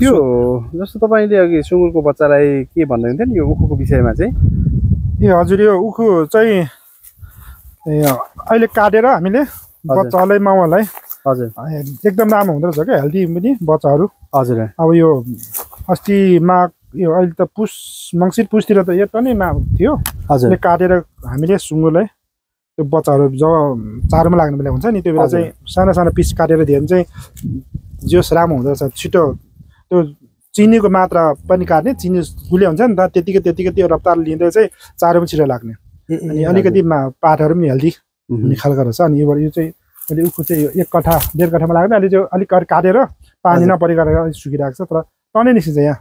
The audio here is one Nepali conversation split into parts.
त्यो जस्तो तपाईले अघि सुँगुरको बच्चालाई के भन्दै हुनुहुन्थ्यो नि यो उखुको विषयमा चाहिँ ए हजुर यो उखु चाहिँ अहिले काटेर हामीले बच्चालाई माउलाई हजुर एकदम राम्रो हुँदो रहेछ क्या हेल्दी पनि बच्चाहरू हजुर अब यो अस्ति माघ यो अहिले त पुस मङ्सिर पुसतिर त यो टनै माग थियो हजुर काटेर हामीले सुँगुरलाई त्यो बच्चाहरू जब चारोमा लाग्ने बेला हुन्छ नि त्यो बेला चाहिँ सानो सानो पिस काटेर दियो भने चाहिँ जोस राम्रो हुँदो रहेछ छिटो त्यो चिनीको मात्रा पनि काट्ने चिनी गुलियो हुन्छ नि त त्यतिकै त्यो रफ्तार लिँदै चाहिँ चारो पनि छिटो लाग्ने अनि अलिकति पातहरू पनि हेल्दी हुने खालको रहेछ अनि यो चाहिँ मैले उखु चाहिँ यो 1 कट्ठा 1.5 कट्ठामा लाग्ने अहिले चाहिँ अलिक काटेर पानी नपरिकन सुकिरहेको छ तर टनै निस्किन्छ यहाँ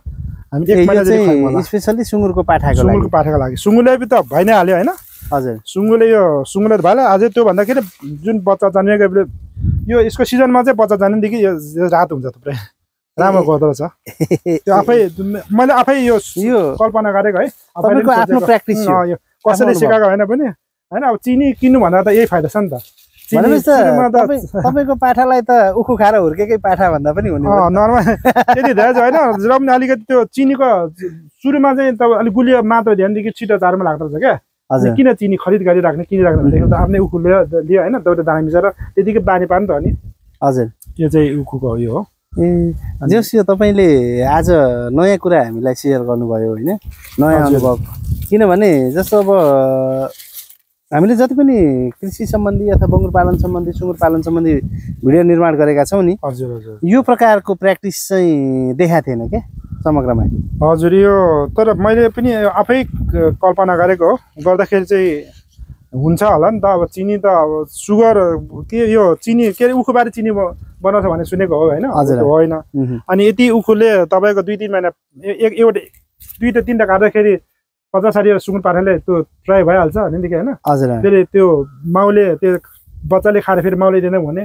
हामी 1 महिना चाहिँ स्पेशली सुँगुरको पाठाको लागि सुँगुरले पनि त भइ नै हाल्यो हैन हजुर सुँगुरले त भइहाल्यो अझै त्यो भन्दाखेरि जुन बच्चा जन्मेको यो यसको सिजनमा चाहिँ बच्चा जन्मेदेखि यो रात हुन्छ थुप्रै राम्रो गर्दो रहेछ त्यो आफै मैले आफै यो कल्पना गरेको है तपाईको आफ्नो प्र्याक्टिस यो कसैले सिकाएको हैन पनि हैन अब चिनी किन्नु भन्दा त यही फाइदा छ नि त तपाईको पाठालाई त उखु खाएर हुर्केकै पाठा भन्दा पनि हुने नर्मल त्यति धेरै होइन र पनि अलिकति त्यो चिनीको सुरुमा चाहिँ तपाईँ अलिक गुलियो मात्र ध्यानदेखि छिटो चारमा लाग्दो रहेछ क्या किन चिनी खरिद गरिराख्ने किनिराख्ने भनेदेखि त आफ्नै उखु लियो होइन एउटा दाना मिसाएर त्यतिकै बानी पार्नु त हो नि हजुर यो चाहिँ उखुको यो हो जस यो तपाईले आज नयाँ कुरा हामीलाई सेयर गर्नुभयो होइन नयाँ अनुभव किनभने जस्तो अब हामीले जति पनि कृषि सम्बन्धी अथवा बङ्गुर पालन सम्बन्धी सुँगुर पालन सम्बन्धी भिडियो निर्माण गरेका छौँ नि हजुर यो प्रकारको प्र्याक्टिस चाहिँ देखाएको थिएन क्या समग्रमा हजुर यो तर मैले पनि आफै कल्पना गरेको हो गर्दाखेरि चाहिँ हुन्छ होला नि त अब चिनी त अब सुगर के यो चिनी के उखुबारी चिनी बनाउँछ भने सुनेको हो होइन होइन अनि यति उखुले तपाईँको 2-3 महिना एउटा 2-3टा काट्दाखेरि 50-60 सुँगुर पाठाले त्यो ट्राई भइहाल्छ भनेदेखि होइन फेरि त्यो माउले त्यो बच्चाले खाएर फेरि माउले दिँदैन भने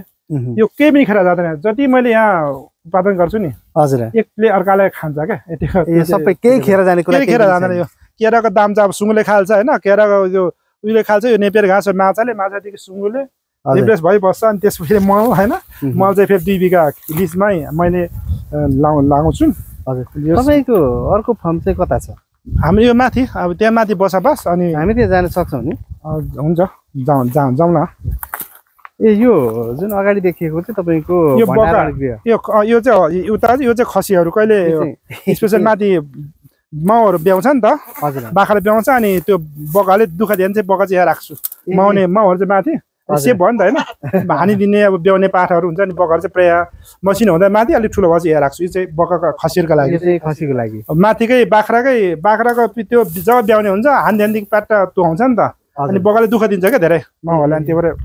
यो केही पनि खेर जाँदैन जति मैले यहाँ उत्पादन गर्छु नि हजुर एकले अर्कालाई खान्छ क्या यति सबै केही खेर जाने कुरा खेर जाँदैन यो केराको दाम चाहिँ अब सुँगुरले खाल्छ होइन केराको यो उहिले खाल्छ यो नेपियर घाँस माछादेखि सुँगुरले रिप्लेस भइबस्छ अनि त्यसपछि मल होइन मल चाहिँ फेरि 2 बिघा लिजमै मैले लगाउँछु हजुर तपाईँको अर्को फर्म चाहिँ कता छ हाम्रो यो माथि अब त्यहाँ माथि बसोबास अनि हामी त्यहाँ जान सक्छौँ नि हुन्छ जाउँ न ए यो जुन अगाडि देखिएको चाहिँ तपाईँको यो चाहिँ उता यो चाहिँ खसीहरू कहिले स्पेसल माथि माउहरू ब्याउँछ नि त हजुर बाख्राले ब्याउँछ अनि त्यो बगाले दुःख दियो भने चाहिँ बगा चाहिँ यहाँ राख्छु माउने माउहरू चाहिँ माथि सेप भयो नि त होइन हानिदिने अब ब्याउने पाठाहरू हुन्छ नि बगाहरू चाहिँ प्रायः मसिन हुँदा माथि अलिक ठुलो भएपछि यहाँ राख्छु यो चाहिँ बगाको खसीहरूको लागि खसीको लागि माथिकै बाख्राको त्यो जब ब्याउने हुन्छ हानदेखि पाटा तुहाउँछ नि त अनि बगाले दुःख दिन्छ क्या धेरै माउहरूलाई अनि त्यही भएर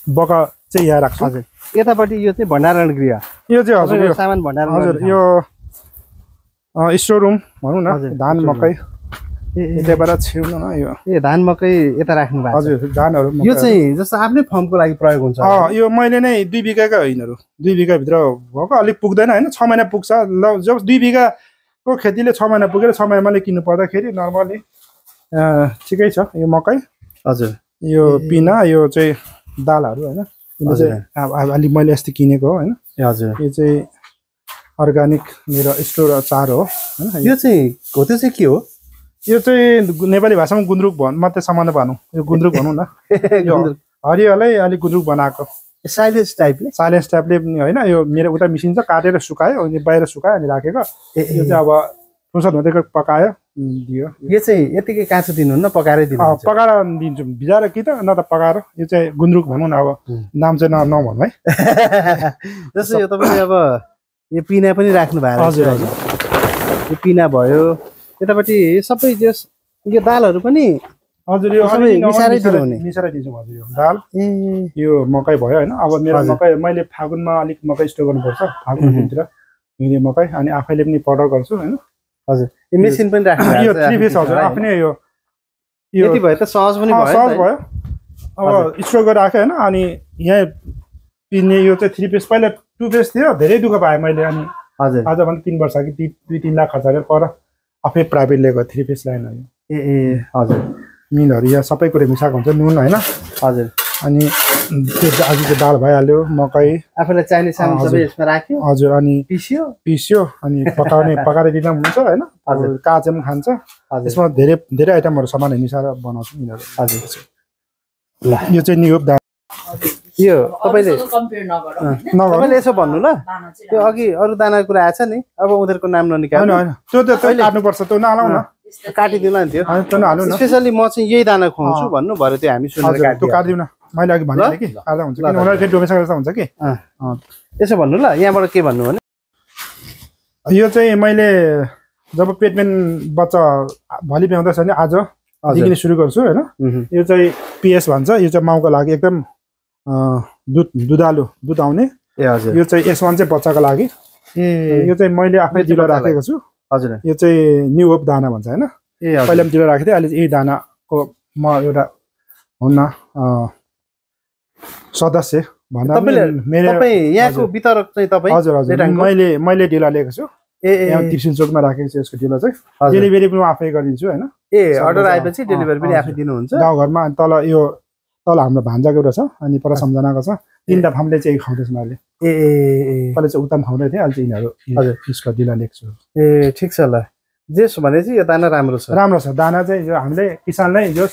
बगा चाहिँ यहाँ राख्छु हजुर यतापट्टि यो चाहिँ भण्डारण गृह यो चाहिँ हजुर सामान भण्डारण हजुर यो स्टोर रुम भनौँ न धान मकै यतैबाट छिर्नु न यो धान मकै यता राख्नु भएको हजुर धानहरू यो चाहिँ जस्तो आफ्नै फर्मको लागि प्रयोग हुन्छ यो मैले नै 2 बिघाकै होइनहरू 2 बिघा भित्र भएको अलिक पुग्दैन होइन 6 महिना पुग्छ ल जब 2 बिघाको खेतीले 6 महिना पुगेर 6 महिनाले किन्नु पर्दाखेरि नर्मली ठिकै छ यो मकै हजुर यो पिना यो चाहिँ दालहरू होइन यो चाहिँ अलि मैले अस्ति किनेको हो होइन हजुर यो चाहिँ अर्ग्यानिक मेरो स्टोर चार हो हैन यो चाहिँ के हो यो चाहिँ नेपाली भाषामा गुन्द्रुक मात्रै सामान्य भनौँ यो गुन्द्रुक भनौँ न यो हरियोलाई अलिक गुन्द्रुक बनाएको साइलेन्स टाइपले पनि होइन यो मेरो उता मिसिन्छ काटेर सुकायो अनि बाहिर सुकायो अनि राखेको यो चाहिँ अब फुर्सद हुँदै पकायो दियो यो चाहिँ यतिकै काँचो दिनुहुन्न पकाएरै दिनु पकाएर दिन्छु भिजाएर कि त न त पकाएर यो चाहिँ गुन्द्रुक भनौँ न अब नाम चाहिँ नभनौँ है जस्तो यो तपाईँले अब यो पिना पनि राख्नु भएको हजुर हजुर यो पिना भयो यतापट्टि सबै यो दालहरू पनि हजुर यो मिसारै दिनुहुने मिसारै दिन्छु हजुर यो दाल यो मकै भयो होइन अब मेरो मकै मैले फागुनमा अलिक मकै स्टोर गर्नुपर्छ फागुनतिर हिँडे मकै अनि आफैले पनि पाउडर गर्छु होइन हजुर यो मेसिन पनि राख्नु यो 3 फेस हजुर आफ्नै यो यति भयो त सहज पनि भयो सहज भयो अब स्टोर गरेर राखेँ होइन अनि यहाँ पिन्ने यो चाहिँ 3 फेस पहिला 2 फेस थियो धेरै दुःख पाएँ मैले अनि हजुर आजभन्दा 3 वर्ष अघि 2-3 लाख खर्च गरेर पर आफै प्राइभेट लिएको 3 फेस लाइन हो ए हजुर मिलहरू यहाँ सबै कुरो मिसाएको हुन्छ नुन होइन हजुर अनि त्यो अघिको दाल भइहाल्यो मकै आफूलाई चाहिने सामान सबै यसमा राख्यो हजुर अनि पिस्यो अनि पकाएर दिँदा पनि हुन्छ होइन काँचे पनि खान्छ यसमा धेरै धेरै आइटमहरू सामानहरू मिसाएर बनाउँछु यिनीहरू हजुर ल यो चाहिँ नियो दाल यो तपाईँले यसो भन्नु ल त्यो अघि अरू दानाको कुरा आएछ नि अब उनीहरूको नाम ननिकाल्नु होइन त्यो काट्नुपर्छ त्यो नहालौँ न काटिदिउँला नि त्यो स्पेसली म चाहिँ यही दाना खुवाउँछु भन्नु भरे त्यो हामी सुनेर त्यो काटिदिउँ न मैले अघि भनेको कि काट्दा हुन्छ किन उनीहरू फेरि डोमेसक जस्तो हुन्छ कि यसो भन्नु ल यहाँबाट के भन्नु भने यो चाहिँ मैले जब पेटमेन बच्चा भोलि भ्याउँदैछ भने आजदेखि सुरु गर्छु होइन यो चाहिँ पिएस भन्छ यो चाहिँ माउको लागि एकदम दुधालु दुध आउने ए हजुर यो चाहिँ S1 चाहिँ बच्चाको लागि यो चाहिँ मैले आफै दिलो राखेको छु हजुर यो चाहिँ न्यू होप दाना भन्छ होइन पहिला पनि दिलो राखेको थिएँ अहिले यही दानाको म एउटा हुन्न सदस्य भन्दा यहाँको वितरक चाहिँ तपाईँ हजुर हजुर मैले ढिला लिएको छु यहाँ त्रिशुल चोकमा राखेको छु यसको ढिलो चाहिँ डेलिभरी पनि आफै गरिदिन्छु होइन अर्डर आएपछि डेलिभरी पनि आफै दिनुहुन्छ गाउँघरमा अनि तल हाम्रो भान्जाको एउटा छ अनि पर सम्झनाको छ तीनटा फार्मले चाहिँ खाउँदैछन् अहिले पहिला चाहिँ उता खुवाउँदै थिएँ अहिले चाहिँ यिनीहरू हजुर त्यसको ढिला लिएको छु ए ठिक छ ल जेस भनेपछि यो दाना राम्रो छ दाना चाहिँ यो हामीले किसानलाई जो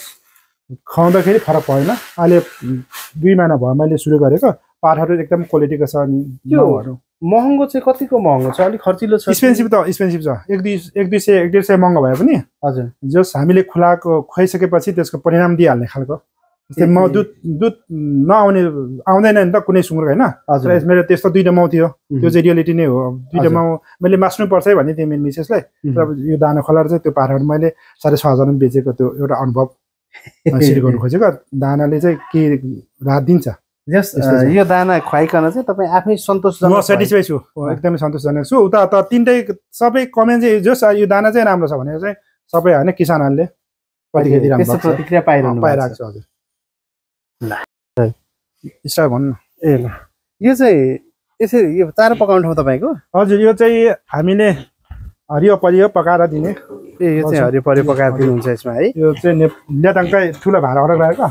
खुवाउँदाखेरि फरक परेन अहिले 2 महिना भयो मैले सुरु गरेको पाठहरू एकदम क्वालिटीको छ अनि यो महँगो चाहिँ कतिको महँगो छ अलिक खर्चिलो छ एक्सपेन्सिभ छ 100-150 महँगो भए पनि हजुर जस हामीले खुलाएको खुवाइसकेपछि त्यसको परिणाम दिइहाल्ने खालको जस्तै म दुध आउँदैन नि त कुनै सुँगुर होइन मेरो त्यस्तो 2टा माउ थियो त्यो चाहिँ रियालिटी नै हो 2टा माउ मैले मास्नुपर्छ है भन्ने थिएँ मेरो मिसेसलाई तर यो दाना खोलाएर चाहिँ त्यो पाठाहरू मैले 6,500 बेचेको त्यो एउटा अनुभव सिर गर्नु खोजेको दानाले चाहिँ के राहत दिन्छ यो दाना खुवाइकन चाहिँ तपाईँ आफै म सेटिस्फाई छु एकदमै सन्तोषजनक छु उता त तीनटै सबै कमेन्ट चाहिँ जस यो दाना चाहिँ राम्रो छ भनेर चाहिँ सबै होइन किसानहरूले प्रतिक्रिया पाइरहेको छ हजुर ल स्टार्ट भन्नु ए ल यो चाहिँ यसरी यो चारो पकाउने ठाउँ तपाईँको हजुर यो चाहिँ हामीले हरियो परियो पकाएर दिने ए यो चाहिँ हरियो परियो पकाएर दिनुहुन्छ यसमा है यो चाहिँ नेताङकै ठुलो भाडा अर्डर गरेको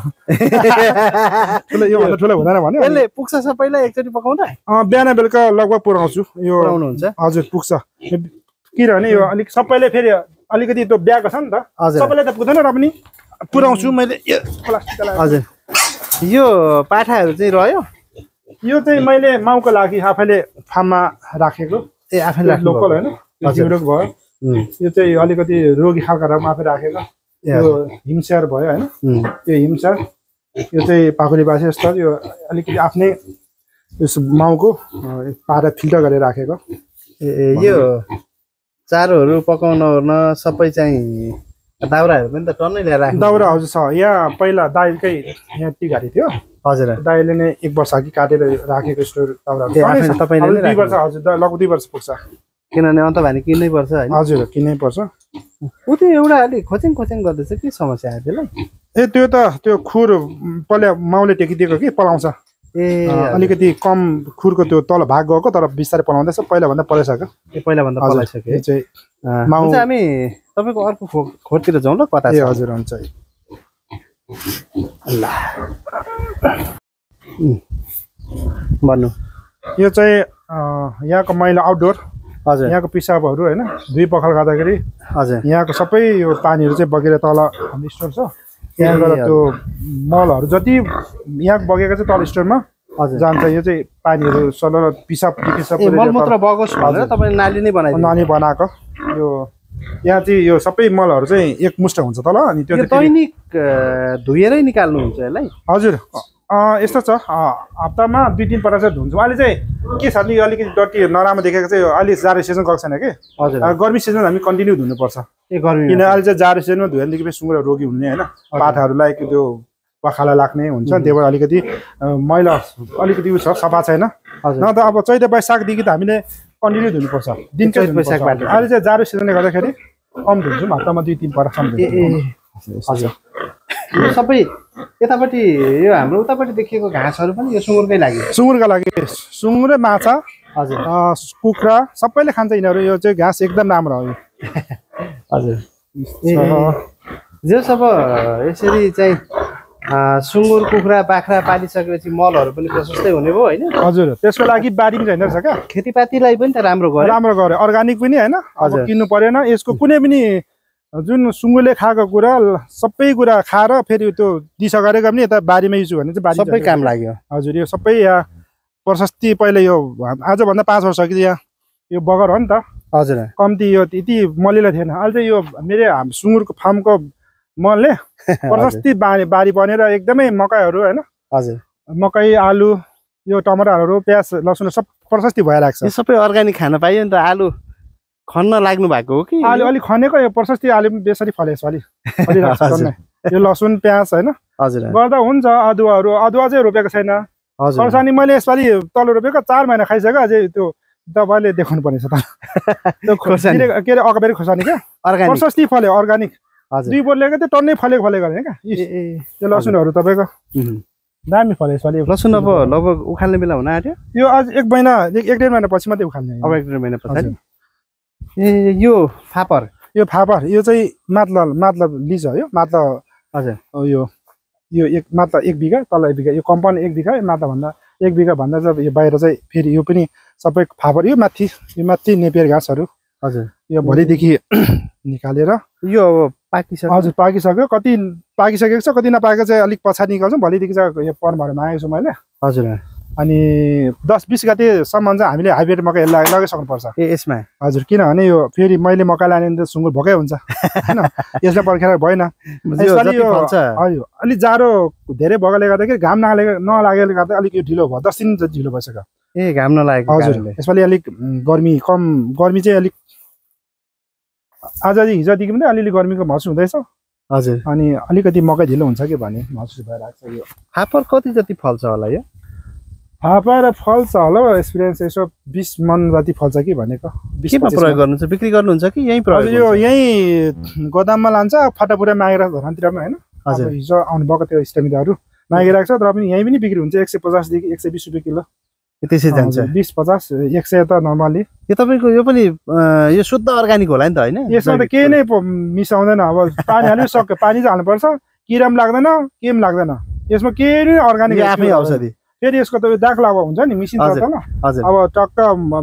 ठुलो योभन्दा ठुलो हुँदैन भने यसले पुग्छ सबैलाई एकचोटि पकाउँदा बिहान बेलुका लगभग पुऱ्याउँछु यो पुऱ्याउनुहुन्छ हजुर पुग्छ किनभने यो अलिक सबैले फेरि अलिकति त्यो ब्याएको छ नि त सबैलाई त पुग्दैन र पनि पुऱ्याउँछु मैले हजुर यो पाठाहरू चाहिँ रह्यो यो चाहिँ मैले माउको लागि आफैले फार्ममा राखेको आफैले लोकल होइन रोग भयो यो चाहिँ अलिकति रोगी खालका आफै राखेको यो हिमस्याहार भयो होइन यो हिमस्याहार यो चाहिँ पाखुरीबासी जस्तो यो अलिकति आफ्नै माउको पारा फिल्टर गरेर राखेको यो चारोहरू पकाउन ओर्न सबै चाहिँ दाउराहरू पनि त टन्नै ल्याएर दाउरा हजुर छ यहाँ पहिला दाइकै यहाँ टी घाटी थियो हजुर दाइले नै 1 वर्ष अघि काटेर राखेको स्टोर दाउरा तपाईँले 2 वर्ष हजुर लगभग 2 वर्ष पुग्छ किनभने अन्त भने किन्नै पर्छ होइन हजुर किन्नै पर्छ ऊ त्यो एउटा अलिक खोचेङ गर्दैछ के समस्या आयो त्यसलाई ए त्यो खुर पहिला माउले टेकिदिएको कि पलाउँछ ए अलिकति कम खुरको त्यो तल भाग गएको तर बिस्तारै पलाउँदैछ पहिलाभन्दा पलाइसक्यो पहिलाभन्दा पलाइसक्यो चाहिँ माउ हामी तपाईँको अर्को खोरतिर जाउँ ल कता ए हजुर हुन्छ ल भन्नु यो चाहिँ यहाँको मैला आउटडोर हजुर यहाँको पिसाबहरू होइन 2 पखाल खाँदाखेरि हजुर यहाँको सबै यो पानीहरू चाहिँ बगेर तल हाम्रो स्टोर छ त्यहाँबाट त्यो मलहरू जति यहाँ बगेको चाहिँ तल स्टोरमा जान्छ यो चाहिँ पानीहरू सलर पिसाब मलमूत्र बगोस् भनेर तपाईले नाली नै बनाएको यो यहाँ चाहिँ यो सबै मलहरू चाहिँ एकमुष्ट हुन्छ तल अनि त्यो दैनिक धुएरै निकाल्नुहुन्छ यसलाई हजुर यस्तो छ हप्तामा 2-3 पटक चाहिँ धुन्छु अहिले चाहिँ के छ नि अलिकति डटी नराम्रो देखेको चाहिँ अहिले जाडो सिजन गएको छैन कि गर्मी सिजन हामी कन्टिन्यू धुनुपर्छ किन अहिले चाहिँ जाडो सिजनमा धुयो भनेदेखि सुँगुर रोगी हुने होइन पाठाहरूलाई त्यो पखाला लाग्ने हुन्छ त्यही भएर अलिकति मैला अलिकति उयो छ सफा छैन न त अब चैत वैशाखदेखि त हामीले कन्टिन्यू धुनुपर्छ दिन वैशाखबाट अहिले चाहिँ जाडो सिजनले गर्दाखेरि कम धुन्छु हप्तामा 2-3 पटक हजुर सबै यतापट्टि यो हाम्रो उतापट्टि देखिएको घाँसहरू पनि यो सुँगुरकै लागि सुँगुरका लागि सुँगुर माछा हजुर कुखुरा सबैले खान्छ यिनीहरू यो चाहिँ घाँस एकदम राम्रो हो यो हजुर जस अब यसरी चाहिँ सुँगुर कुखुरा बाख्रा पालिसकेपछि मलहरू पनि प्रशस्तै हुने भयो होइन हजुर त्यसको लागि बारी पनि छैन रहेछ क्या खेतीपातीलाई पनि त राम्रो गर्यो राम्रो गर्यो अर्गानिक पनि होइन अब किन्नु परेन यसको कुनै पनि जुन सुँगुरले खाएको कुरा सबै कुरा खाएर फेरि त्यो दिशा गरेको पनि यता बारीमा युज गर्ने चाहिँ बारी सबै काम लाग्यो हजुर यो सबै यहाँ प्रशस्ति पहिले यो आजभन्दा 5 वर्ष अघि यहाँ यो बगर हो नि त हजुर कम्ती यो त्यति मलिलो थिएन अहिले चाहिँ यो मेरो सुँगुरको फार्मको मलले प्रशस्ति बारी बनेर एकदमै मकैहरू होइन हजुर मकै आलु यो टमाटरहरू प्याज लसुन सब प्रशस्ति भइरहेको छ यो सबै अर्ग्यानिक खान पाइयो नि त आलु खन्न लाग्नु भएको हो कि आलु अलिक खनेको यो प्रशस्ति आलु पनि बेसरी फलेछ अलि यो लसुन प्याज होइन हजुर गर्दा हुन्छ अदुवा चाहिँ रोपेको छैन खोर्सानी मैले यसपालि तल रोपेको 4 महिना खाइसक्यो अझै त्यो तपाईँले देखाउनु पर्नेछ त त्यो खोर्सानी के अरे अकबेरी खोर्सानी क्या प्रशस्ति फल्यो अर्ग्यानिक 2 बोट ल्याएको थियो टन्नै फलेको होइन क्या यो लसुनहरू तपाईँको दामी फल्यो यसपालि लसुन अब लगभग उखाल्ने बेला हुन आँट्यो यो आज 1 महिना 1.5 महिना पछि मात्रै उखाल्ने अब 1.5 महिना पछाडि ए यो फापर यो चाहिँ मतलब लिज हो यो मतलब हजुर यो मतलब 1 बिघा तल 1 बिघा यो कम्पाउन्ड 1 बिघा मात्र भन्दा 1 बिघा भन्दा चाहिँ यो बाहिर चाहिँ फेरि यो पनि सबै फापर यो माथि नेपियर घाँसहरू हजुर यो भोलिदेखि निकालेर यो अब पाकिसक्यो हजुर पाकिसक्यो कति पाकिसकेको छ कति नपाकेको चाहिँ अलिक पछाडि निकाल्छौँ भोलिदेखि चाहिँ यो पर्महरूमा आएको छु मैले हजुर अनि 10-20 गतेसम्म चाहिँ हामीले हाइब्रिड मकै लगाइसक्नुपर्छ ए यसमा हजुर किनभने यो फेरि मैले मकै लाने त सुँगुर भोकै हुन्छ होइन यसलाई पर्खेर भएन हजुर अलिक जाडो धेरै भएकोले गर्दाखेरि घाम नलागेकोले गर्दा अलिक यो ढिलो भयो 10 दिन जति ढिलो भइसक्यो ए घाम नलागेको हजुर यसपालि अलिक गर्मी चाहिँ अलिक आज हिजोदेखि पनि अलिअलि गर्मीको महसुस हुँदैछ हजुर अनि अलिकति मकै ढिलो हुन्छ कि भन्ने महसुस भइरहेको छ यो फापर कति जति फल्छ होला यो फापर फल्छ होला एक्सपिरियन्स यसो 20 मन जति फल्छ कि भनेको 20 प्रयोग गर्नुहुन्छ बिक्री गर्नुहुन्छ कि यही प्रयोग यो यही गोदाममा लान्छ फटाफुटा मागेर घरतिरमा होइन हिजो आउनुभएको त्यो इष्टमित्रहरू मागिरहेको छ तर पनि यहीँ पनि बिक्री हुन्छ 150 देखि 120 रुपियाँ किलो त्यसै जान्छ 20-50 100 त नर्मली यो तपाईँको यो पनि यो शुद्ध अर्ग्यानिक होला नि त होइन यसमा त केही नै मिसाउँदैन अब पानी हाल्यो सक्यो पानी चाहिँ हाल्नुपर्छ किरा पनि लाग्दैन के पनि लाग्दैन यसमा केही नै अर्ग्यानिक आफै औषधि फेरि यसको त दाखला अब हुन्छ नि मिसिन त ल अब टक्क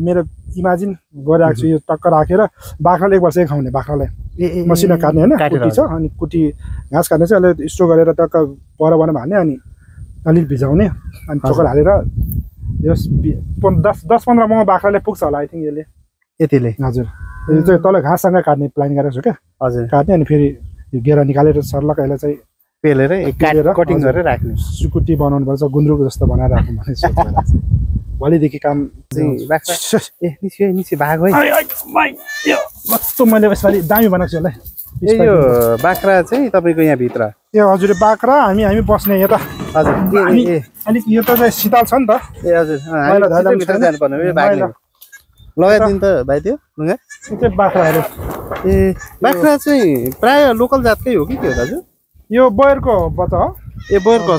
मेरो इमेजिन गरिरहेको छु यो टक्क राखेर बाख्राले 1 वर्षै खाउने बाख्रालाई मसिनो काट्ने होइन कुटी छ अनि कुटी घाँस काट्ने चाहिँ अलि स्टोर गरेर टक्क पर बनामा हाल्ने अनि अलिक भिजाउने अनि चोकर हालेर यो 10-15 महिना बाख्राले पुग्छ होला आई थिङ्क यसले यतिले हजुर यो चाहिँ तल घाँससँग काट्ने प्लान गरेको छु क्या हजुर काट्ने अनि फेरि यो घेरा निकालेर सर्लक यसलाई चाहिँ पेलेर कटिङ गरेर राख्ने सुकुटी बनाउनु पर्छ गुन्द्रुक जस्तो बनाएर राख्नु भन्ने सोच भोलिदेखि काम चाहिँ बाख्रा ए निस्क्यो भाग है कस्तो मैले यसपालि दामी बनाएको छु यसलाई यो बाख्रा चाहिँ तपाईँको यहाँ भित्र ए हजुर बाख्रा हामी बस्ने यता हजुर अलिक यो त चाहिँ शीतल छ नि त ए हजुर लगाइदिनु त भाइ त्यो लुगा बाख्राहरू ए बाख्रा चाहिँ प्राय लोकल जातकै हो कि त्यो दाजु यो बयरको बच्चा हो ए बयरको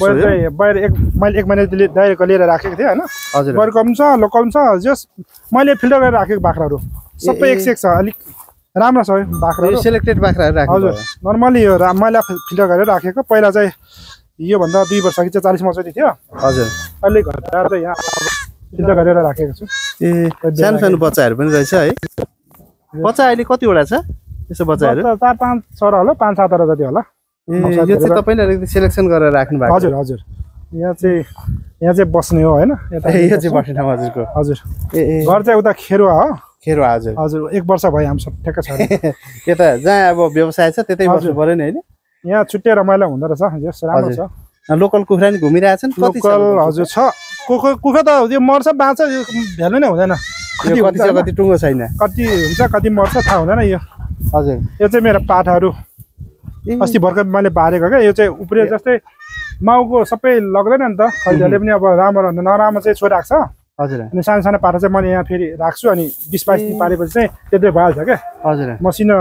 बयर मैले 1 महिना दाइरेको लिएर राखेको थिएँ होइन हजुर बयरको पनि छ लोकल पनि छ जस मैले फिल्टर गरेर राखेको बाख्राहरू सबै 1 छ अलिक राम्रो छ बाख्राहरू सेलेक्टेड बाख्राहरू राखेको हजुर नर्मली यो मैले फिल्टर गरेर राखेको पहिला चाहिँ योभन्दा 2 वर्ष अघि चाहिँ 40 मर्चेटी थियो हजुर अहिले घटाएर चाहिँ यहाँ फिल्टर गरेर राखेको छु ए सानो बच्चाहरू पनि रहेछ है बच्चा अहिले कतिवटा छ यसो बच्चाहरू 4-5 छोरा होला 5-7 वटा जति होला यो चाहिँ तपाईँले अलिकति सेलेक्सन गरेर राख्नु भएको हजुर हजुर यहाँ चाहिँ बस्ने हो होइन यो चाहिँ बस्ने ठाउँ हजुरको हजुर घर चाहिँ उता खेरुवा हो खेरुवा हजुर हजुर 1 वर्ष भयो हामी सब ठ्याक्क छ यता जहाँ अब व्यवसाय छ त्यतै बस्नु पर्यो नि होइन यहाँ छुट्टै रमाइलो हुँदो रहेछ यस राम्रो छ लोकल कुखुरा नि घुमिरहेछन् लोकल हजुर छ कुखुरा त यो मर्छ बाँच्छ यो भ्यालु नै हुँदैन कति टुङ्गो छैन कति हुन्छ कति मर्छ थाहा हुँदैन यो हजुर यो चाहिँ मेरो पाठाहरू अस्ति भर्खर मैले बारेको क्या यो चाहिँ उब्रियो जस्तै माउको सबै लाग्दैन नि त खैदाले पनि अब राम्रो नराम्रो चाहिँ छोइराख्छ छ हजुर अनि सानो सानो पाटा चाहिँ मैले यहाँ फेरि राख्छु अनि 20-22 दिन पारेपछि चाहिँ त्यतै भइहाल्छ क्या हजुर मसिनो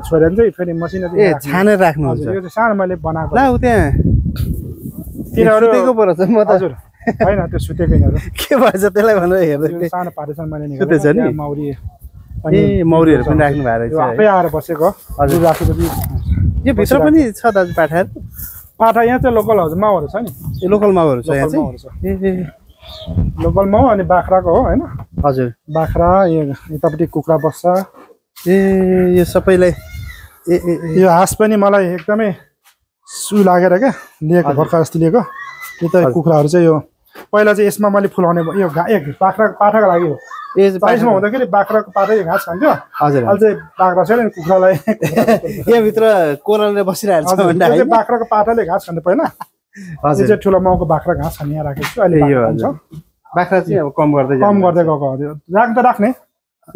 छोडेर चाहिँ फेरि मसिनो ए छानेर राख्नुहुन्छ यो चाहिँ सानो मैले बनाएको ल त्यहाँ तिनीहरू सुतेको पो रहेछ म त हजुर हैन त्यो सुतेको यिनीहरू के भएछ त्यसलाई भनेर हेर्दै सानो पारेसन मैले सुतेछ नि मौरी ए मौरीहरू पनि राख्नु भएको रहेछ आफै आएर बसेको हजुर राखेपछि यो भित्र पनि छ दाजु पाठाहरू पाठा यहाँ चाहिँ लोकल हजुर माउहरू छ नि ए लोकल माउहरू छ यहाँ लोकल माउहरू छ चाहिँ ए लोकल माउ अनि बाख्राको हो हैन हजुर बाख्रा यतापट्टि कुखुरा बस्छ ए यो सबैलाई ए ए यो हाँस पनि मलाई एकदमै सु लागेर क्या लिएको भर्खर जस्तो लिएको यो त कुखुराहरू चाहिँ यो पहिला चाहिँ यसमा मैले फुलाउने यो पाठाको लागि हो ए साइजमा हुँदाखेरि बाख्राको पाठै घाँस खान्थ्यो हजुर अहिले चाहिँ बाख्रा छैन कुखुरालाई यहाँ भित्र कोराले बसिरहेको छ भन्दा चाहिँ बाख्राको पाठाले घाँस खान्थ्यो पहिला हजुर चाहिँ ठुलो माउको बाख्रा घाँस खाने यहाँ राखेको छु अहिले यो बाख्रा चाहिँ अब कम गर्दै गएको हजुर राख्दा राख्ने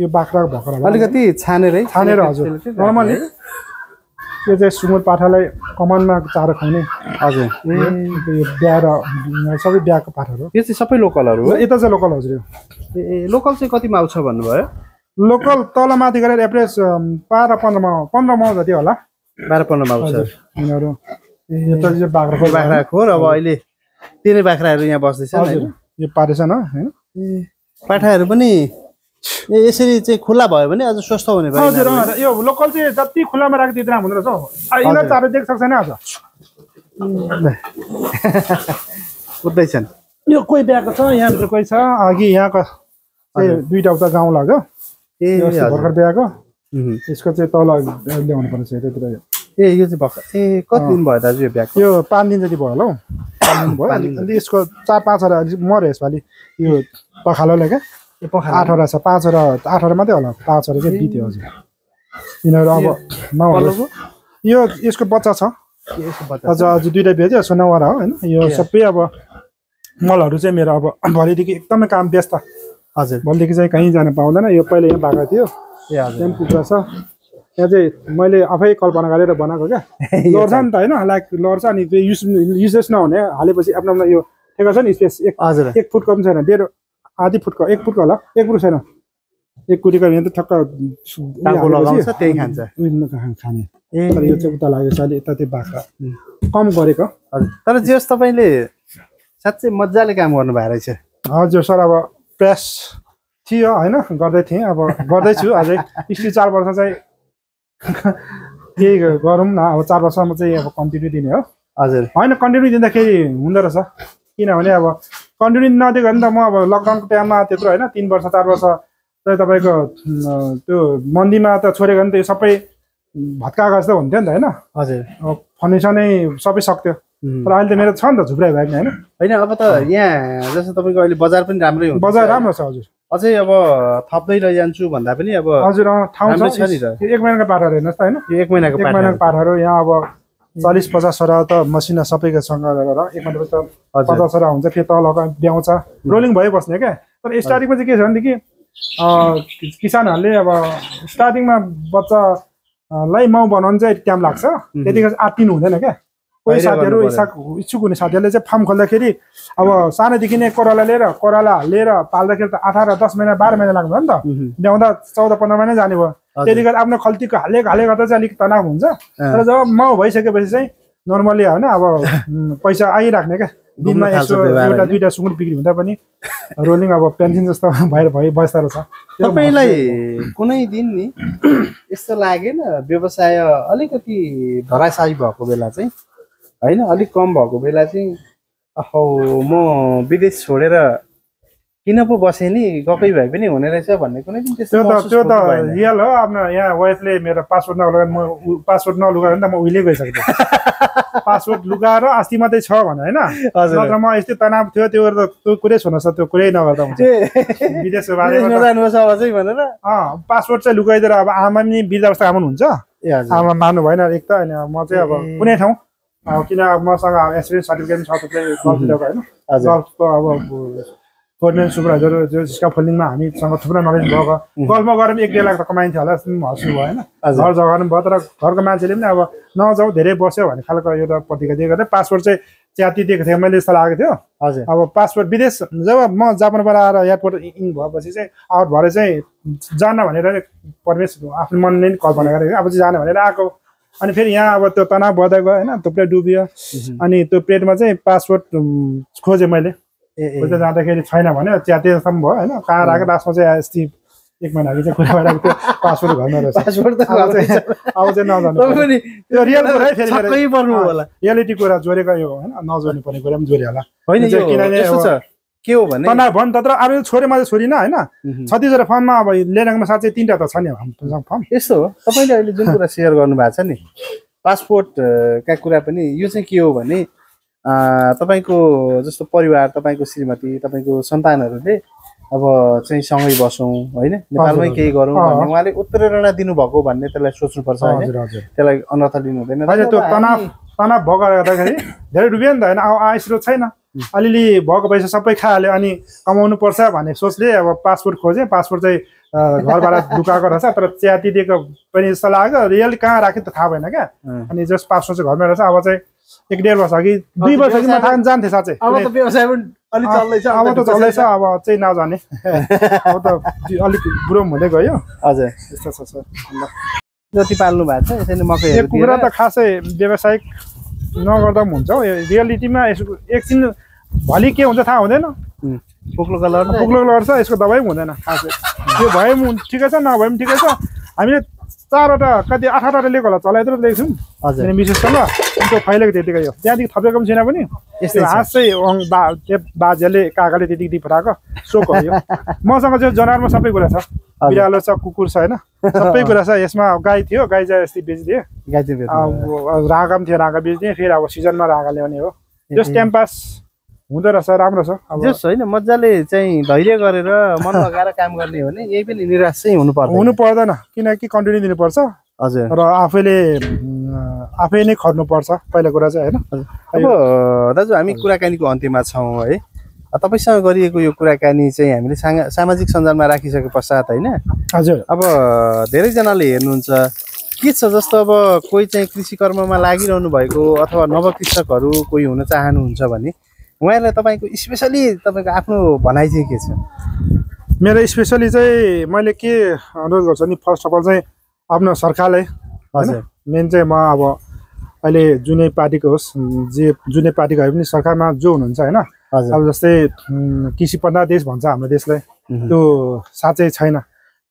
यो बाख्राको भर्खर अलिकति छानेर हजुर नर्मली यो चाहिँ सुँगुर पाठालाई कमानमा चारो खुवाउने हजुर यो बिहा र सबै बिहाको पाठाहरू यो चाहिँ सबै लोकलहरू हो यता चाहिँ लोकल हजुर ए लोकल चाहिँ कतिमा आउँछ भन्नुभयो लोकल तल माथि गरेर एभरेज 12-15 माउ जति होला 12-15 आउँछ यिनीहरू यता चाहिँ बाख्रा खोर अब अहिले तिनै बाख्राहरू यहाँ बस्दैछ यो पारेछन् हैन पाठाहरू पनि यसरी चाहिँ खुला भयो भने अझ स्वस्थ हुने भयो हजुर यो लोकल चाहिँ जति खुलामा राख्दा त्यति राम्रो हुँदो रहेछ यिनीहरू चारो देख्न सक्दैन आज कुद्दैछन् यो कोही बिहाको छ यहाँभित्र कोही छ अघि यहाँको चाहिँ दुईटा उता गाउँ लाग्यो ए भर्खर बिहाको यसको चाहिँ तल ल्याउनु पर्छ यतातिर ए यो चाहिँ भर्खर ए कति दिन भयो दाजु यो बिहाको यो 5 दिन जति भयो होला हौ 5 दिन भयो अनि यसको 4-5 वटा मर्यो यसपालि यो पखालोले क्या 8 वटा छ 5 वटा 8 वटा मात्रै होला 5 वटा चाहिँ बित्यो हजुर यिनीहरू अब माउहरूको यो यसको बच्चा छ अझ दुईटा बेच्यो यसको 9 वटा हो होइन यो सबै अब मलहरू चाहिँ मेरो अब भोलिदेखि एकदमै काम व्यस्त हजुर भोलिदेखि चाहिँ कहीँ जान पाउँदैन यो पहिला यहाँ भएको थियो यहाँ कुखुरा छ यहाँ चाहिँ मैले आफै कल्पना गरेर बनाएको क्या लड्छ नि त होइन लाइक लड्छ अनि त्यो युजलेस नहुने हालेपछि आफ्नो यो ठेका छ नि स्पेस 1 फुटको पनि छैन 1.5 आधी फुटको 1 फुटको होला 1 फुट छैन 1 कुटीको भने त ठक्क लगाउँछ त्यही खान्छ खाने तर यो चाहिँ उता लागेको अहिले यता त्यो बाख्रा कम गरेको हजुर तर जे होस् तपाईँले साँच्चै मजाले काम गर्नु भएको रहेछ हजुर सर अब प्रयास थियो होइन गर्दै थिएँ अब गर्दैछु अझै स्टिल 4 वर्ष चाहिँ केही गरौँ न अब 4 वर्षमा चाहिँ अब कन्टिन्यू दिने हो हजुर होइन कन्टिन्यू दिँदाखेरि हुँदो रहेछ किनभने अब कन्टिन्यू नदिएको भने त म अब लकडाउनको टाइममा त्यत्रो होइन 3 वर्ष 4 वर्ष चाहिँ तपाईँको त्यो मन्दीमा त छोडेको भने त यो सबै भत्काएको जस्तो हुन्थ्यो नि त होइन हजुर फर्निचर नै सबै सक्थ्यो तर अहिले त मेरो छ नि त झुप्राइ भयो होइन होइन अब त यहाँ जस्तो तपाईँको अहिले बजार पनि राम्रै हुन्छ बजार राम्रो छ हजुर अझै अब थप्दै लैजान्छु भन्दा पनि अब हजुर ठाउँ छ नि त 1 महिनाको पाठाहरू हेर्नुहोस् त होइन यो 1 महिनाको पाठाहरू यहाँ अब 40-50 वटा त मसिना सबैको सँग गरेर 1 महिनाको त 50 वटा हुन्छ फेरि तल ब्याउँछ रोलिङ भइबस्ने क्या तर स्टार्टिङमा चाहिँ के छ भनेदेखि किसानहरूले अब स्टार्टिङमा बच्चालाई माउ बनाउनु चाहिँ टाइम लाग्छ त्यतिखेर आत्तिनु हुँदैन क्या कोही साथीहरू इच्छुक हुने साथीहरूले चाहिँ फार्म खोल्दाखेरि अब सानोदेखि नै कोराला लिएर पाल्दाखेरि त 18-10 महिना 12 महिना लाग्छ नि त ल्याउँदा 14-15 महिना जाने भयो त्यतिखेर आफ्नो खल्तीको हाले गर्दा चाहिँ अलिक तनाव हुन्छ तर जब माउ भइसकेपछि चाहिँ नर्मली होइन अब पैसा आइराख्ने क्या दिनमा यसो एउटा दुईटा सुँगुर बिक्री हुँदा पनि रोलिङ अब पेन्सन जस्तो बस्दो रहेछ तपाईँलाई कुनै दिन नि यस्तो लागेन व्यवसाय अलिकति धराशायी भएको बेला चाहिँ होइन अलिक कम भएको बेला चाहिँ अहो म विदेश छोडेर किन पो बसेँ नि गफै भए पनि हुने रहेछ भन्ने कुनै दिन त्यो त रियल हो आफ्नो यहाँ वाइफले मेरो पासपोर्ट नलगाएर म पासपोर्ट नलुगाएर त म उहिले गइसकेको पासपोर्ट लुगाएर अस्ति मात्रै छ भने होइन नत्र म यस्तै तनाव थियो त्यो कुरै छोड्न सक्छ त्यो कुरै नगर्दा हुन्छ विदेश भनेर पासपोर्ट चाहिँ लुगाइदिएर अब आमा पनि वृद्धावस्था आमा हुन्छ आमा मान्नु भएन एक त अनि म चाहिँ अब कुनै ठाउँ किन मसँग एक्सपिरियन्स सर्टिफिकेट छ होइन गल्फको अब फोर्टमेन सुपरभाइजर जो स्काफोल्डिङमा हामीसँग थुप्रो नलेज भएको गल्फमा गएर पनि 1-1.5 लाख त कमाइन्थ्यो होला जस्तो हँस्नु भयो होइन घर जग्गा पनि भयो तर घरको मान्छेले पनि अब नजाऊ धेरै बस्यो भन्ने खालको एउटा प्रतिक्रिया दिएको थियो पासपोर्ट चाहिँ च्याति दिएको थियो मैले जस्तो लागेको थियो अब पासपोर्ट विदेश जब म जापानबाट आएर एयरपोर्ट इन भएपछि चाहिँ आउट भएर चाहिँ जान भनेर परमेश आफ्नो मनले नि कल्पना गरेको अब चाहिँ जान भनेर आएको अनि फेरि यहाँ अब त्यो तनाव बढ्दै गयो होइन थुप्रै डुबियो अनि त्यो प्लेटमा चाहिँ पासपोर्ट खोजेँ मैले जाँदाखेरि छैन भने च्याते जस्तो भयो होइन कहाँ राखेको लास्टमा चाहिँ अस्ति 1 महिना अघि चाहिँ कुरा भइरहेको थियो पासपोर्ट घरमा रहेछ पासपोर्ट त अब चाहिँ नजानु तपाईँ पनि त्यो रियल कुरा है फेरि छक्कै पर्नु होला रियालिटी कुरा जोडेको यो हैन नजोड्नु पर्ने कुरा पनि जोड्यो होला होइन यो किनभने यस्तो छ के हो भने तनाव भन् तर अब छोरे मैले छोडिन हैन 36 फर्ममा अब लेनाङमा साँच्चै 3टा त छ नि फर्म यस्तो हो तपाईँले अहिले जुन कुरा सेयर गर्नुभएको छ नि पासपोर्ट का कुरा पनि यो चाहिँ के हो भने तपाईँको जस्तो परिवार तपाईँको श्रीमती तपाईँको सन्तानहरूले अब चाहिँ सँगै बसौँ होइन नेपालमै केही गरौँ भन्ने उहाँले उत्प्रेरणा दिनुभएको भन्ने त्यसलाई सोच्नुपर्छ होइन त्यसलाई अनर्थ लिनु हुँदैन त्यो तनाव भएको गर्दाखेरि धेरै डुब्यो नि त होइन आय स्रोत छैन अलिअलि भएको पैसा सबै खाइहाल्यो अनि कमाउनु पर्छ भन्ने सोचले अब पासपोर्ट खोजेँ पासपोर्ट चाहिँ घरबाट लुकाएको रहेछ तर च्याती दिएको पनि जस्तो लाग्यो रियल कहाँ राख्यो त थाहा भएन क्या अनि जस्ट पासपोर्ट चाहिँ घरमै रहेछ अब चाहिँ 1.5 वर्ष अघि 2 वर्ष अघि म थाहा जान्थेँ साँच्चै अब त व्यवसाय पनि अलि चल्दैछ अब त चल्दैछ अब चाहिँ नजाने अब त अलिक बुढो हुँदै गयो हजुर यस्तो छ सर जति पाल्नु भएको छ यसरी मकै यो कुखुरा त खासै व्यावसायिक नगर्दा पनि हुन्छ रियालिटीमा यसको एकछिन भोलि के हुन्छ थाहा हुँदैन पुग्लो कलर छ यसको दबाई पनि हुँदैन खासै त्यो भए पनि ठिकै छ नभए पनि ठिकै छ हामीले 4वटा कति 8-8 लेख होला चलाइदिएर लेख्छौँ हजुर विशेषसँग त्यो फैलेको त्यतिकै हो त्यहाँदेखि थपेको पनि छैन पनि यस्तो हाँस चाहिँ बाजेले काकाले त्यतिकै दिइ पठाएको सोक हो यो मसँग चाहिँ जनावरमा सबै कुरा छ बिरालो छ कुकुर छ होइन सबै कुरा छ यसमा गाई थियो गाई चाहिँ यस्तै बेचिदिएँ राँगा पनि थियो राँगा बेचिदिएँ फेरि अब सिजनमा राँगा ल्याउने हो जस टाइम पास हुँदो रहेछ राम्रो छ अब जस होइन मजाले चाहिँ धैर्य गरेर मन लगाएर काम गर्ने हो भने यही पनि निराश चाहिँ हुनु पर्दैन किनकि कन्टिन्यू दिनुपर्छ हजुर र आफै नै खट्नुपर्छ पहिला कुरा चाहिँ होइन अब दाजु हामी कुराकानीको अन्त्यमा छौँ है तपाईँसँग गरिएको यो कुराकानी चाहिँ हामीले सामाजिक सञ्जालमा राखिसके पश्चात होइन हजुर अब धेरैजनाले हेर्नुहुन्छ के छ जस्तो अब कोही चाहिँ कृषि कर्ममा लागिरहनु भएको अथवा नवकृषकहरू कोही हुन चाहनुहुन्छ भने उहाँहरूलाई तपाईँको स्पेसली तपाईँको आफ्नो भनाइ चाहिँ के छ मेरो स्पेसली चाहिँ मैले के अनुरोध गर्छु नि फर्स्ट अफ अल चाहिँ आफ्नो सरकारलाई हजुर मेन चाहिँ म अब अहिले जुनै पार्टीको होस् जुनै पार्टीको भए पनि सरकारमा जो हुनुहुन्छ होइन अब जस्तै कृषि प्रधान देश भन्छ हाम्रो देशलाई त्यो साँच्चै छैन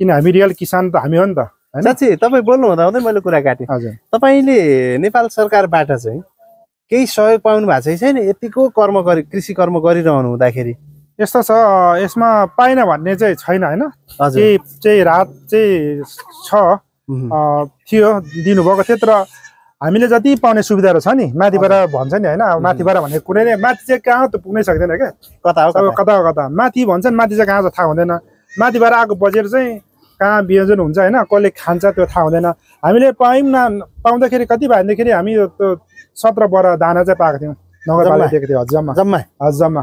किन हामी रियल किसान त हामी हो नि त होइन साँच्चै तपाईँ बोल्नु हुँदा मैले कुरा काटेँ हजुर तपाईँले नेपाल सरकारबाट चाहिँ केही सहयोग पाउनु भएको छैन यतिको कृषि कर्म गरिरहनु हुँदाखेरि यस्तो छ यसमा पाइन भन्ने चाहिँ छैन होइन केही चाहिँ राहत चाहिँ छ थियो दिनुभएको थियो तर हामीले जति पाउने सुविधाहरू छ नि माथिबाट भन्छ नि होइन माथिबाट भनेको कुनै नै माथि चाहिँ कहाँ त पुग्नै सक्दैन क्या कता माथि भन्छन् माथि चाहिँ कहाँ छ थाहा हुँदैन माथिबाट आएको बजेट चाहिँ कहाँ वियोजन हुन्छ होइन कसले खान्छ त्यो थाहा हुँदैन हामीले पाउँदाखेरि कति भयो भनेदेखि हामी त्यो 17 बरा दाना चाहिँ पाएको थियौँ नगरपालिका दिएको थियो जम्मा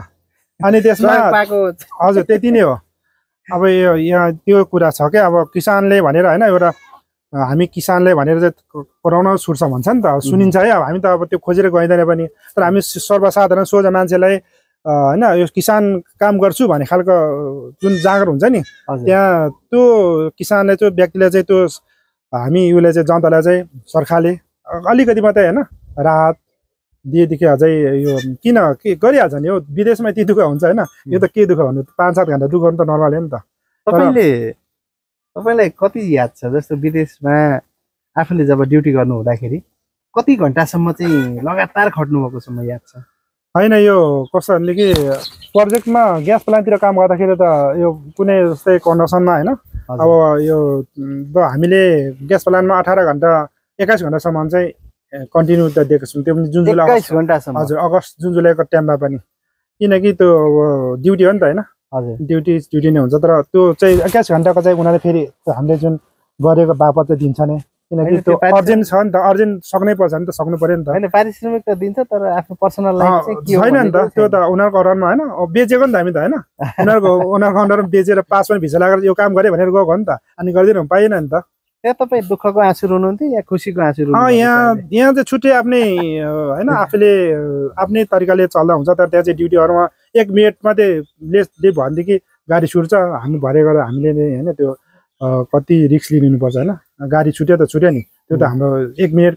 अनि त्यसमा हजुर त्यति नै हो अब यो यहाँ त्यो कुरा छ क्या अब किसानले भनेर होइन एउटा हामी किसानले भनेर चाहिँ कराउन छुट्छ भन्छ नि त सुनिन्छ है अब हामी त अब त्यो खोजेर गइँदैन पनि तर हामी सर्वसाधारण सोझा मान्छेलाई होइन यो किसान काम गर्छु भन्ने खालको जुन जाँगर हुन्छ नि त्यहाँ त्यो किसानले चाहिँ व्यक्तिले चाहिँ त्यो हामी उसले चाहिँ जनतालाई चाहिँ सरकारले अलिकति मात्रै होइन राहत दिएदेखि अझै यो किन के गरिहाल्छ नि हो विदेशमा यति दुःख हुन्छ होइन यो त के दुःख भन्नु 5-7 घन्टा दुःख गर्नु त नर्मल हो नि त तपाईँलाई कति याद छ जस्तो विदेशमा आफूले जब ड्युटी गर्नु हुँदाखेरि कति घन्टासम्म चाहिँ लगातार खट्नुभएको सम्म याद छ होइन यो कस्तो भने कि प्रोजेक्टमा ग्यास प्लान्टतिर काम गर्दाखेरि त यो कुनै जस्तै कन्डिसनमा होइन अब यो हामीले ग्यास प्लान्टमा 18 घन्टा 21 घन्टासम्म चाहिँ कन्टिन्यू त दिएको छौँ त्यो पनि जुन जुलाई 21 घन्टासम्म हजुर अगस्त जुन जुलाईको टाइममा पनि किनकि त्यो ड्युटी हो नि त होइन हजुर ड्युटी नै हुन्छ तर त्यो चाहिँ 21 घन्टाको चाहिँ उनीहरूले फेरि हामीले जुन गरेको बापत चाहिँ दिन्छ नै किनकि त्यो अर्जेन्ट छ नि त अर्जेन्ट सक्नै पर्छ नि त सक्नु पर्यो नि त हैन पारिश्रमिक त दिन्छ तर आफ्नो पर्सनल लाइफ चाहिँ के हो छैन नि त त्यो त उनीहरुको अडरमा हैन बेचेको नि त हामी त हैन उनीहरुको अन्डरमा बेचेर पास पनि भिसा लागेर यो काम गरे भनेर गएको हो नि त अनि गर्दिन पाइन नि त त्यहाँ तपाई दुःखको आँसु रुनुहुन्थ्यो या खुसीको आँसु रुनुहुन्थ्यो यहाँ चाहिँ छुट्टै आफ्नै हैन आफूले आफ्नै तरिकाले चल्दा हुन्छ तर त्यहाँ चाहिँ ड्युटीहरुमा 1 मिनेट मात्रै ले भन्देखि गाडी छुट्छ हामी भरेको हामीले नै हैन त्यो कति रिस्क लिनुपर्छ हैन गाडी छुट्यो त छुट्यो नि त्यो त हाम्रो 1 मिनेट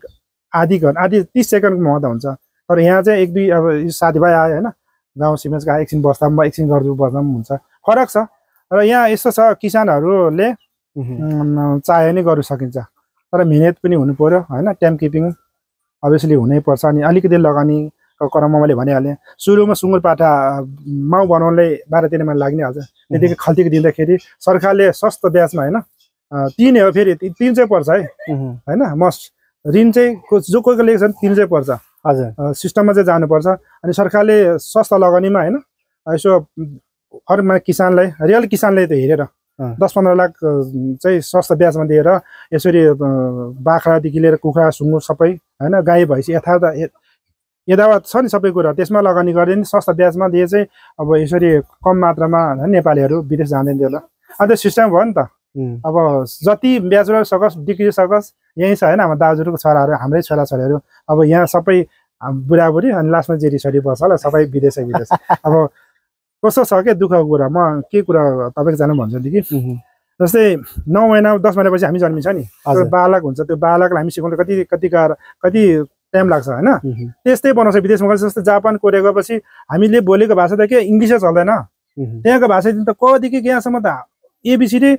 आधी 30 सेकेन्डको महत्त्व हुन्छ तर यहाँ चाहिँ 1 2 अब साथीभाइ आयो हैन गाउँ सिमेन्सका एकछिन बस्दा म एकछिन गर्छु बस्दा पनि हुन्छ फरक छ र यहाँ यस्तो छ किसानहरूले चाहे नै गर्नु सकिन्छ तर मिहिनेत पनि हुनु पर्यो हैन टाइम किपिङ अभियसली हुनै पर्छ अनि अलिकति लगानीको क्रममा मैले भनिहालेँ सुरुमा सुँगुर पाठा माउ बनाउनलाई 12-13 महिना लाग्ने हाल्छ त्यतिकै खल्तीको दिँदाखेरि सरकारले सस्तो ब्याजमा हैन 3 हो फेरि 3 चाहिँ पर्छ है हैन मस्ट ऋण चाहिँ जो कोहीको लिएको छ 3 चाहिँ पर्छ हजुर सिस्टममा चाहिँ जानुपर्छ अनि सरकारले सस्ता लगानीमा हैन यसो हर किसानलाई रियल किसानलाई त हेरेर 10-15 लाख चाहिँ सस्ता ब्याजमा दिएर यसरी बाख्रादेखि लिएर कुखुरा सुँगुर सबै हैन गाई भैँसी यथावत छ नि सबै कुरा त्यसमा लगानी गरिदिने सस्ता ब्याजमा दिए चाहिँ अब यसरी कम मात्रामा नेपालीहरू विदेश जाँदैन थियो होला अन्त सिस्टम भयो नि त अब जति ब्याचलर सकस डिग्री सकस यही छ हैन हाम्रो दाजुहरूको छोराहरू हाम्रै छोराछोरीहरू अब यहाँ सबै बुढाबुढी अनि लास्टमा जेरी पर्छ होला सबै विदेश अब कस्तो छ के दुःखको कुरा म के कुरा तपाईँको जानु भन्छु कि जस्तै 9 महिना 10 महिनापछि हामी जन्मिन्छ नि त्यो बालक हुन्छ त्यो बालकलाई हामी सिकाउनु कति टाइम लाग्छ हैन त्यस्तै बनाउँछ विदेशमा गएपछि जस्तै जापान कोरिया गएपछि हामीले बोलेको भाषा त के इङ्ग्लिसै चल्दैन त्यहाँको भाषा त कदेखि यहाँसम्म त एबिसिडी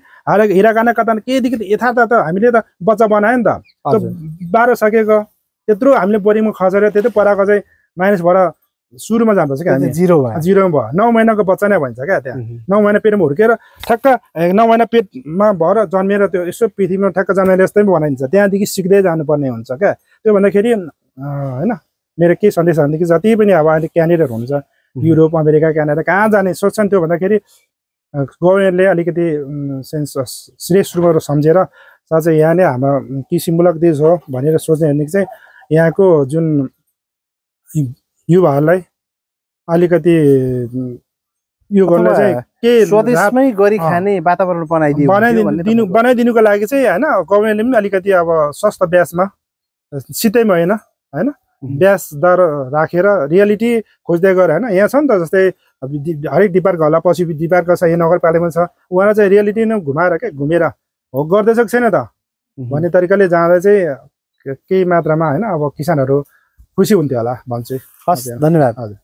हिराकाना कथन केदेखि त यथार्थ त हामीले त बच्चा बनायो नि त त्यो 12 सकेको त्यत्रो हामीले बोरिङमा खसेर त्यत्रो पराको चाहिँ माइनस भएर सुरुमा जानुपर्छ क्या हामी जिरोमा भयो 9 महिनाको बच्चा नै भन्छ क्या त्यहाँ 9 महिना पेटमा हुर्केर ठ्याक्क 9 महिना पेटमा भएर जन्मेर त्यो यसो पृथ्वीमा ठ्याक्क जन्मेर यस्तै बनाइन्छ त्यहाँदेखि सिक्दै जानुपर्ने हुन्छ क्या त्यो भन्दाखेरि हैन मेरो के सन्देश भनेदेखि जति पनि अब अहिले क्यान्डिडेट हुन्छ युरोप अमेरिका क्यानाडा कहाँ जाने सोच्छन् त्यो भन्दाखेरि गभर्मेन्टले अलिकति सेन्स श्रेष्ठ रूपमा सम्झेर साँच्चै यहाँ नै हाम्रो कृषिमूलक देश हो भनेर सोच्ने भनेदेखि चाहिँ यहाँको जुन युवाहरूलाई अलिकति यो गर्न चाहिँ के स्वदेशमै गरी खाने वातावरण बनाइदिनुको लागि चाहिँ हैन गभर्मेन्टले पनि अलिकति अब सस्ता ब्याजमा सिधैमा हैन ब्याज दर राखेर रियालिटी खोज्दै गएर हैन यहाँ छ नि त जस्तै हरेक डिपार्टको होला पछि डिपार्टको छ यहाँ नगरपालिकामा छ उहाँलाई चाहिँ रियालिटी नै घुमेर हो गर्दैछ कि छैन त भन्ने तरिकाले जाँदा चाहिँ केही मात्रामा हैन अब किसानहरू खुसी हुन्थ्यो होला भन्छु हस् धन्यवाद हजुर